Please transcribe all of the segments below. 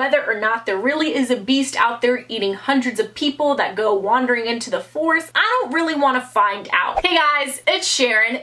whether or not there really is a beast out there eating hundreds of people that go wandering into the forest. I don't really want to find out. Hey guys, it's Sharon.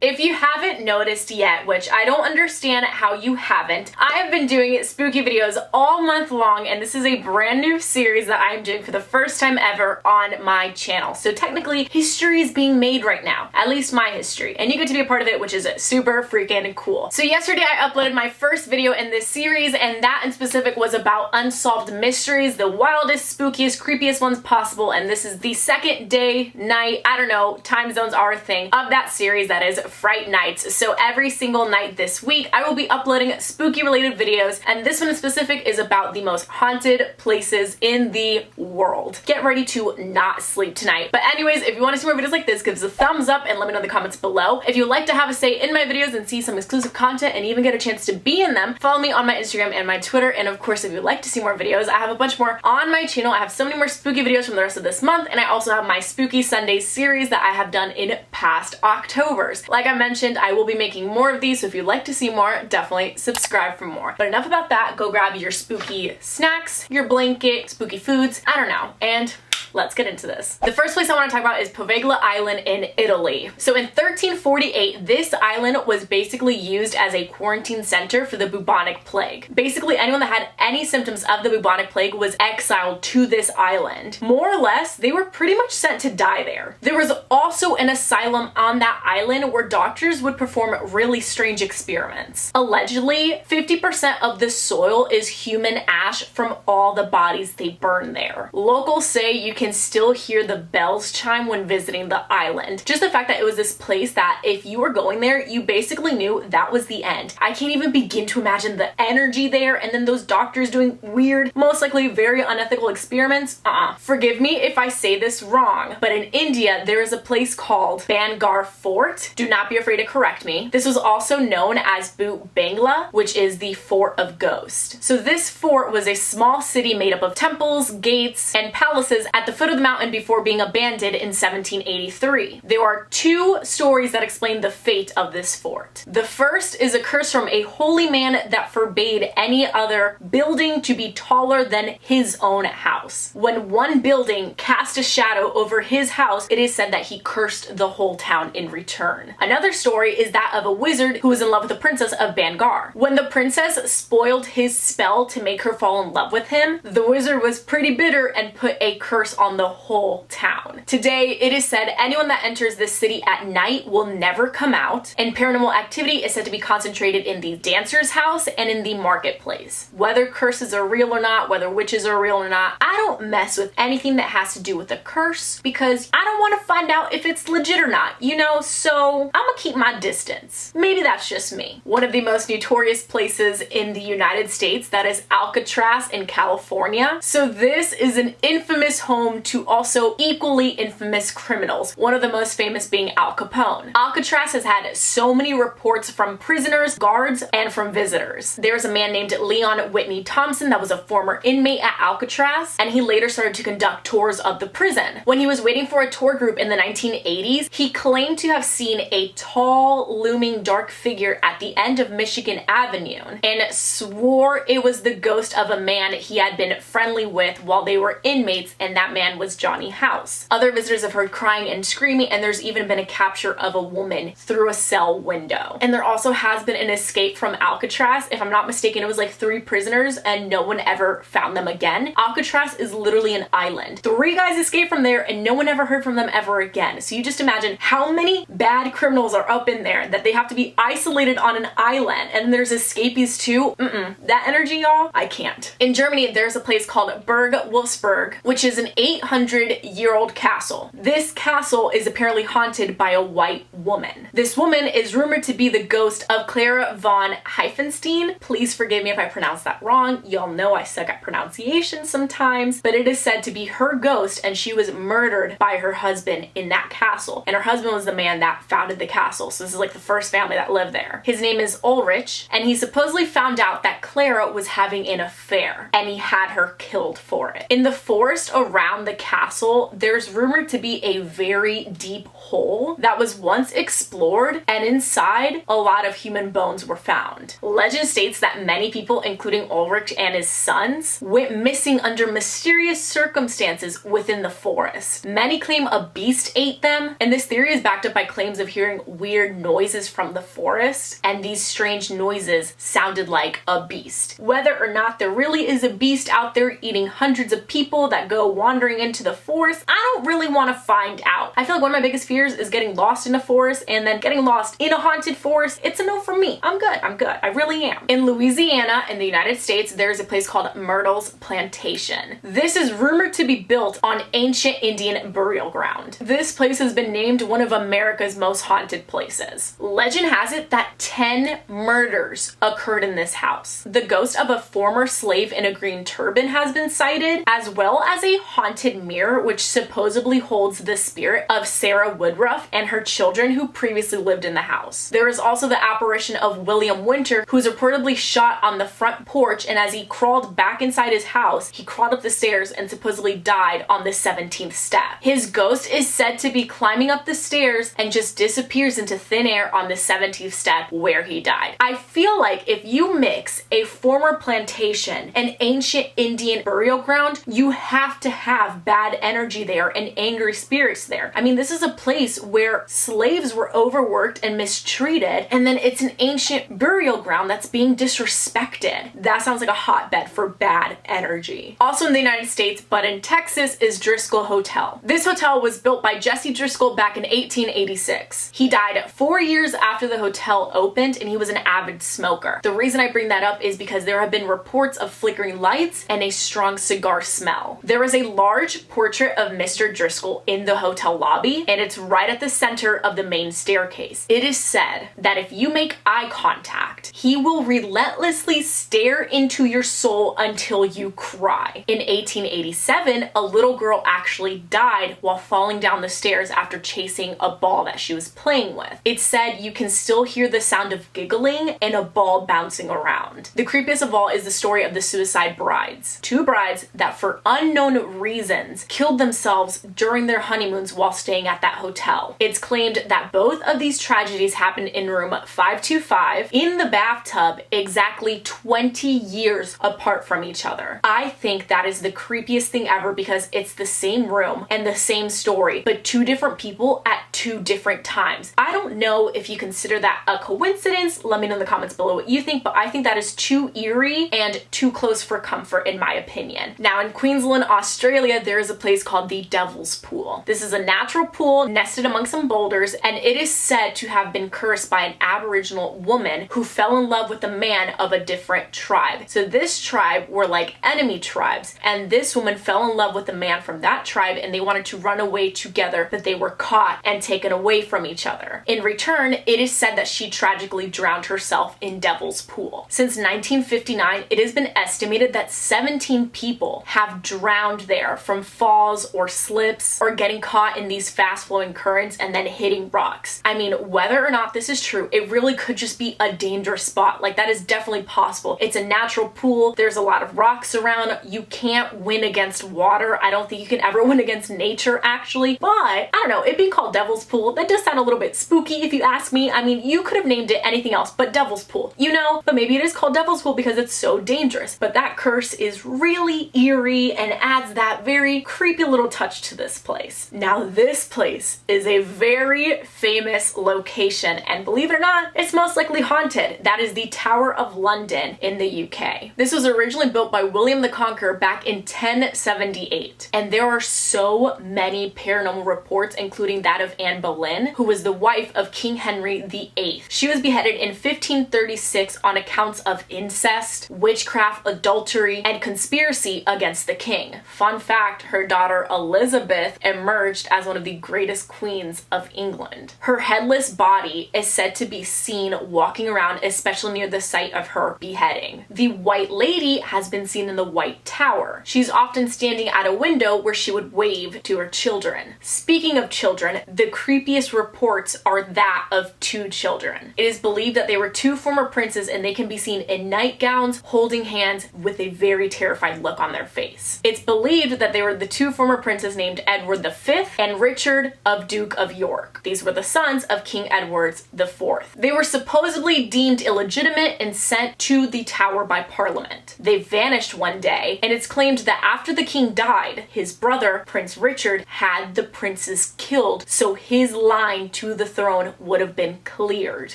If you haven't noticed yet, which I don't understand how you haven't, I have been doing spooky videos all month long, and this is a brand new series that I'm doing for the first time ever on my channel. So technically, history is being made right now, at least my history, and you get to be a part of it, which is super freaking cool. So yesterday I uploaded my first video in this series, and that in specific was about unsolved mysteries, the wildest, spookiest, creepiest ones possible, and this is the second day, night, I don't know, time zones are a thing, of that series that is Fright nights. So every single night this week I will be uploading spooky related videos, and this one in specific is about the most haunted places in the world. Get ready to not sleep tonight. But anyways, if you want to see more videos like this, give us a thumbs up and let me know in the comments below. If you'd like to have a say in my videos and see some exclusive content and even get a chance to be in them, follow me on my Instagram and my Twitter. And of course, if you'd like to see more videos, I have a bunch more on my channel. I have so many more spooky videos from the rest of this month, and I also have my Spooky Sunday series that I have done in past Octobers. Like I mentioned, I will be making more of these, so if you'd like to see more, definitely subscribe for more. But enough about that, go grab your spooky snacks, your blanket, spooky foods, I don't know, and let's get into this. The first place I want to talk about is Poveglia Island in Italy. So in 1348, this island was basically used as a quarantine center for the bubonic plague. Basically, anyone that had any symptoms of the bubonic plague was exiled to this island. More or less, they were pretty much sent to die there. There was also an asylum on that island where doctors would perform really strange experiments. Allegedly, 50% of the soil is human ash from all the bodies they burn there. Locals say you can still hear the bells chime when visiting the island. Just the fact that it was this place that if you were going there, you basically knew that was the end. I can't even begin to imagine the energy there, and then those doctors doing weird, most likely very unethical experiments. Forgive me if I say this wrong, but in India, there is a place called Bhangarh Fort. Do not be afraid to correct me. This was also known as Bhangarh, which is the Fort of Ghosts. So this fort was a small city made up of temples, gates, and palaces at the foot of the mountain before being abandoned in 1783. There are two stories that explain the fate of this fort. The first is a curse from a holy man that forbade any other building to be taller than his own house. When one building cast a shadow over his house, it is said that he cursed the whole town in return. Another story is that of a wizard who was in love with the princess of Bhangarh. When the princess spoiled his spell to make her fall in love with him, the wizard was pretty bitter and put a curse on the whole town. Today, it is said anyone that enters this city at night will never come out, and paranormal activity is said to be concentrated in the dancer's house and in the marketplace. Whether curses are real or not, whether witches are real or not, I don't mess with anything that has to do with a curse because I don't want to find out if it's legit or not, you know, so I'm gonna keep my distance. Maybe that's just me. One of the most notorious places in the United States, that is Alcatraz in California. So this is an infamous home to also equally infamous criminals, one of the most famous being Al Capone. Alcatraz has had so many reports from prisoners, guards, and from visitors. There's a man named Leon Whitney Thompson that was a former inmate at Alcatraz, and he later started to conduct tours of the prison. When he was waiting for a tour group in the 1980s, he claimed to have seen a tall, looming dark figure at the end of Michigan Avenue and swore it was the ghost of a man he had been friendly with while they were inmates, and that man was Johnny House. Other visitors have heard crying and screaming, and there's even been a capture of a woman through a cell window. And there also has been an escape from Alcatraz. If I'm not mistaken, it was like 3 prisoners and no one ever found them again. Alcatraz is literally an island. 3 guys escaped from there and no one ever heard from them ever again. So you just imagine how many bad criminals are up in there that they have to be isolated on an island, and there's escapees too. That energy, y'all, I can't. In Germany, there's a place called Burg Wollsegg, which is an 800-year-old castle. This castle is apparently haunted by a white woman. This woman is rumored to be the ghost of Clara von Heifenstein. Please forgive me if I pronounce that wrong. Y'all know I suck at pronunciation sometimes, but it is said to be her ghost, and she was murdered by her husband in that castle. And her husband was the man that founded the castle, so this is like the first family that lived there. His name is Ulrich, and he supposedly found out that Clara was having an affair, and he had her killed for it. In the forest around around the castle, there's rumored to be a very deep hole that was once explored, and inside, a lot of human bones were found. Legend states that many people, including Ulrich and his sons, went missing under mysterious circumstances within the forest. Many claim a beast ate them, and this theory is backed up by claims of hearing weird noises from the forest, and these strange noises sounded like a beast. Whether or not there really is a beast out there eating hundreds of people that go wandering into the forest, I don't really want to find out. I feel like one of my biggest fears is getting lost in a forest, and then getting lost in a haunted forest. It's a no for me. I'm good. I really am. In Louisiana, in the United States, there's a place called Myrtles Plantation. This is rumored to be built on ancient Indian burial ground. This place has been named one of America's most haunted places. Legend has it that 10 murders occurred in this house. The ghost of a former slave in a green turban has been sighted, as well as a haunted mirror which supposedly holds the spirit of Sarah Woodruff and her children who previously lived in the house. There is also the apparition of William Winter, who's reportedly shot on the front porch, and as he crawled back inside his house, he crawled up the stairs and supposedly died on the 17th step. His ghost is said to be climbing up the stairs and just disappears into thin air on the 17th step where he died. I feel like if you mix a former plantation and ancient Indian burial ground, you have to have bad energy there and angry spirits there. I mean, this is a place where slaves were overworked and mistreated, and then it's an ancient burial ground that's being disrespected. That sounds like a hotbed for bad energy. Also in the United States, but in Texas, is Driskill Hotel. This hotel was built by Jesse Driskill back in 1886. He died 4 years after the hotel opened, and he was an avid smoker. The reason I bring that up is because there have been reports of flickering lights and a strong cigar smell. There is a large portrait of Mr. Driskill in the hotel lobby, and it's right at the center of the main staircase. It is said that if you make eye contact, he will relentlessly stare into your soul until you cry. In 1887, a little girl actually died while falling down the stairs after chasing a ball that she was playing with. It's said you can still hear the sound of giggling and a ball bouncing around. The creepiest of all is the story of the suicide brides. Two brides that for unknown reasons killed themselves during their honeymoons while staying at that hotel. It's claimed that both of these tragedies happened in room 525 in the bathtub, exactly 20 years apart from each other. I think that is the creepiest thing ever because it's the same room and the same story, but two different people at two different times. I don't know if you consider that a coincidence. Let me know in the comments below what you think, but I think that is too eerie and too close for comfort in my opinion. Now in Queensland, Australia, there is a place called the Devil's Pool. This is a natural pool nested among some boulders, and it is said to have been cursed by an Aboriginal woman who fell in love with a man of a different tribe. So this tribe were like enemy tribes, and this woman fell in love with a man from that tribe, and they wanted to run away together, but they were caught and taken away from each other. In return, it is said that she tragically drowned herself in Devil's Pool. Since 1959, it has been estimated that 17 people have drowned there from falls or slips or getting caught in these fast-flowing currents and then hitting rocks. I mean, whether or not this is true, it really could just be a dangerous spot. Like, that is definitely possible. It's a natural pool. There's a lot of rocks around. You can't win against water. I don't think you can ever win against nature, actually. But, I don't know, it being called Devil's Pool, that does sound a little bit spooky if you ask me. I mean, you could have named it anything else but Devil's Pool, you know? But maybe it is called Devil's Pool because it's so dangerous. But that curse is really eerie and adds that very creepy little touch to this place. Now, this place is a very famous location, and believe it or not, it's most likely haunted. That is the Tower of London in the UK. This was originally built by William the Conqueror back in 1078, and there are so many paranormal reports, including that of Anne Boleyn, who was the wife of King Henry VIII. She was beheaded in 1536 on accounts of incest, witchcraft, adultery, and conspiracy against the king. Fun fact, her daughter Elizabeth emerged as one of the greatest queens of England. Her headless body is said to be seen walking around, especially near the site of her beheading. The White Lady has been seen in the White Tower. She's often standing at a window where she would wave to her children. Speaking of children, the creepiest reports are that of two children. It is believed that they were two former princes, and they can be seen in nightgowns, holding hands with a very terrified look on their face. It's believed that that they were the two former princes named Edward V and Richard of Duke of York. These were the sons of King Edward IV. They were supposedly deemed illegitimate and sent to the Tower by Parliament. They vanished one day, and it's claimed that after the king died, his brother, Prince Richard, had the princes killed, so his line to the throne would have been cleared.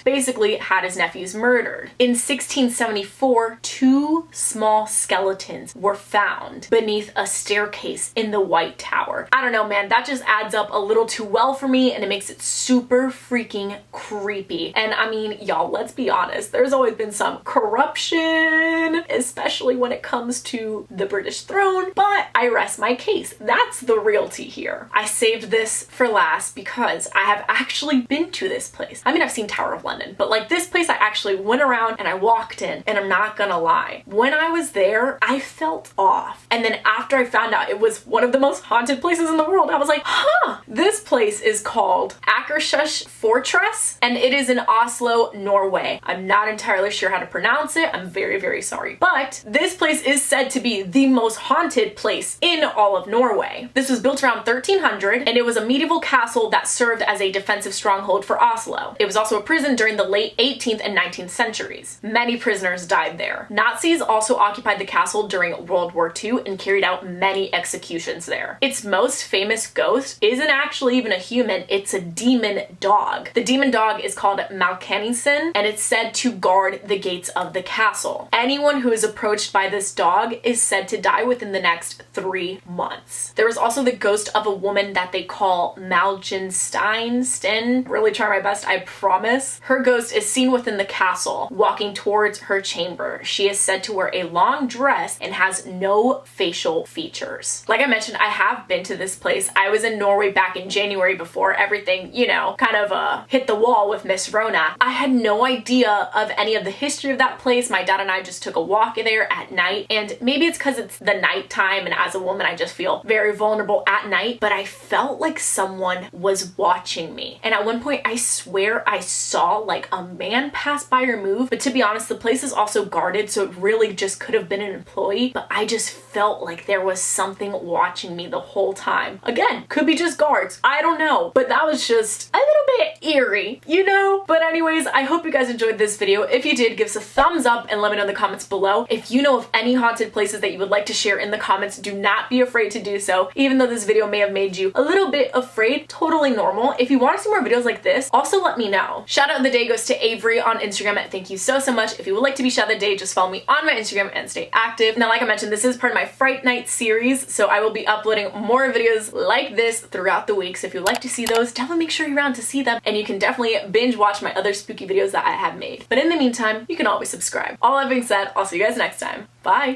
Basically, had his nephews murdered. In 1674, two small skeletons were found beneath a staircase in the White Tower. I don't know, man, that just adds up a little too well for me, and it makes it super freaking creepy. And I mean, y'all, let's be honest, there's always been some corruption, especially when it comes to the British throne, but I rest my case. That's the realty here. I saved this for last because I have actually been to this place. I mean, I've seen Tower of London, but like this place I actually went around and I walked in, and I'm not gonna lie, when I was there, I felt off. And then after I found out it was one of the most haunted places in the world, I was like, huh, this place is called Akershus Fortress, and it is in Oslo, Norway. I'm not entirely sure how to pronounce it. I'm very, very sorry. But this place is said to be the most haunted place in all of Norway. This was built around 1300, and it was a medieval castle that served as a defensive stronghold for Oslo. It was also a prison during the late 18th and 19th centuries. Many prisoners died there. Nazis also occupied the castle during World War II and carried out many executions there. Its most famous ghost isn't actually even a human, it's a demon dog. The demon dog is called Malkanisen, and it's said to guard the gates of the castle. Anyone who is approached by this dog is said to die within the next 3 months. There is also the ghost of a woman that they call Malgenstein. Really try my best, I promise. Her ghost is seen within the castle, walking towards her chamber. She is said to wear a long dress and has no facial features. Like I mentioned, I have been to this place. I was in Norway back in January before everything, you know, kind of hit the wall with Miss Rona. I had no idea of any of the history of that place. My dad and I just took a walk there at night, and maybe it's because it's the nighttime, and as a woman I just feel very vulnerable at night, but I felt like someone was watching me. And at one point I swear I saw like a man pass by or move, but to be honest, the place is also guarded, so it really just could have been an employee, but I just felt like there was something watching me the whole time. Again, could be just guards, I don't know, but that was just a little bit eerie, you know? But anyways, I hope you guys enjoyed this video. If you did, give us a thumbs up and let me know in the comments below. If you know of any haunted places that you would like to share in the comments, do not be afraid to do so. Even though this video may have made you a little bit afraid, totally normal. If you want to see more videos like this, also let me know. Shout out of the day goes to Avery on Instagram. Thank you so much. If you would like to be shout out of the day, just follow me on my Instagram and stay active. Now, like I mentioned, this is part of my Fright Night series, so I will be uploading more videos like this throughout the week. So if you'd like to see those, definitely make sure you're around to see them, and you can definitely binge watch my other spooky videos that I have made. But in the meantime, you can always subscribe. All that being said, I'll see you guys next time. Bye!